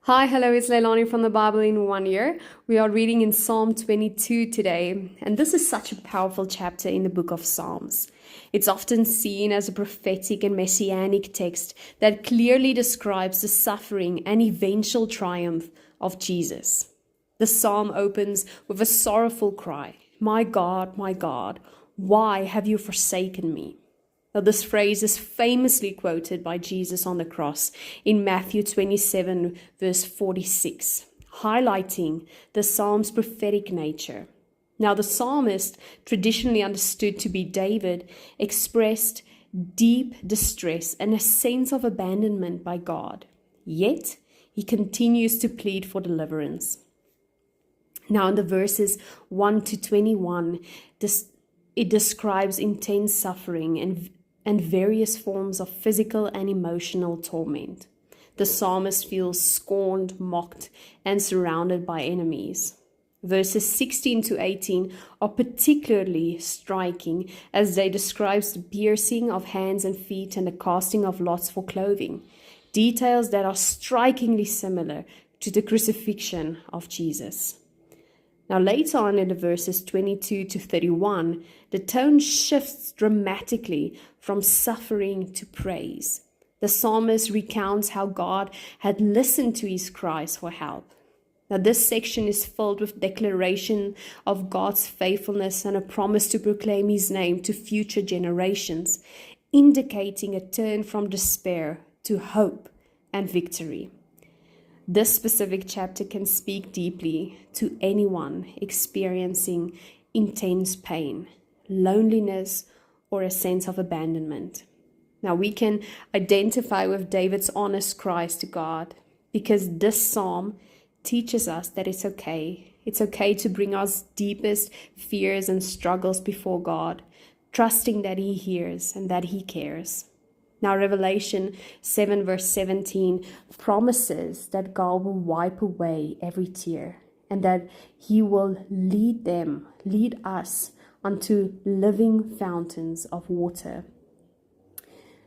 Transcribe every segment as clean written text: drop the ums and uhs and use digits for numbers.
Hi, hello, it's Leilani from the Bible in 1 Year. We are reading in Psalm 22 today, and this is such a powerful chapter in the book of Psalms. It's often seen as a prophetic and messianic text that clearly describes the suffering and eventual triumph of Jesus. The psalm opens with a sorrowful cry, my God, why have you forsaken me?" Now, this phrase is famously quoted by Jesus on the cross in Matthew 27, verse 46, highlighting the psalm's prophetic nature. Now, the psalmist, traditionally understood to be David, expressed deep distress and a sense of abandonment by God. Yet, he continues to plead for deliverance. Now, in the verses 1 to 21, it describes intense suffering and various forms of physical and emotional torment. The psalmist feels scorned, mocked, and surrounded by enemies. Verses 16 to 18 are particularly striking as they describe the piercing of hands and feet and the casting of lots for clothing, details that are strikingly similar to the crucifixion of Jesus. Now, later on in the verses 22 to 31, the tone shifts dramatically from suffering to praise. The psalmist recounts how God had listened to his cries for help. Now, this section is filled with declaration of God's faithfulness and a promise to proclaim his name to future generations, indicating a turn from despair to hope and victory. This specific chapter can speak deeply to anyone experiencing intense pain, loneliness, or a sense of abandonment. Now, we can identify with David's honest cries to God because this psalm teaches us that it's okay. It's okay to bring our deepest fears and struggles before God, trusting that He hears and that He cares. Now, Revelation 7 verse 17 promises that God will wipe away every tear and that He will lead us unto living fountains of water.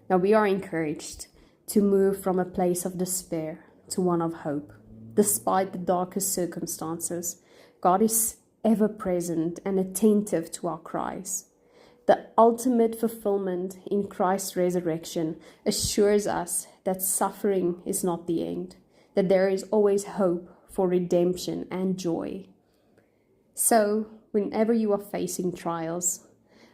Now, we are encouraged to move from a place of despair to one of hope. Despite the darkest circumstances, God is ever present and attentive to our cries. The ultimate fulfillment in Christ's resurrection assures us that suffering is not the end, that there is always hope for redemption and joy. So, whenever you are facing trials,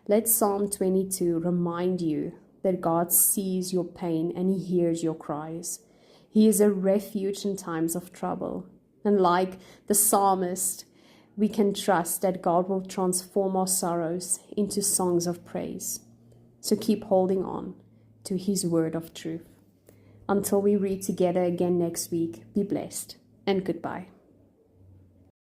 let Psalm 22 remind you that God sees your pain and He hears your cries. He is a refuge in times of trouble. And like the psalmist, we can trust that God will transform our sorrows into songs of praise. So keep holding on to His word of truth. Until we read together again next week, be blessed and goodbye.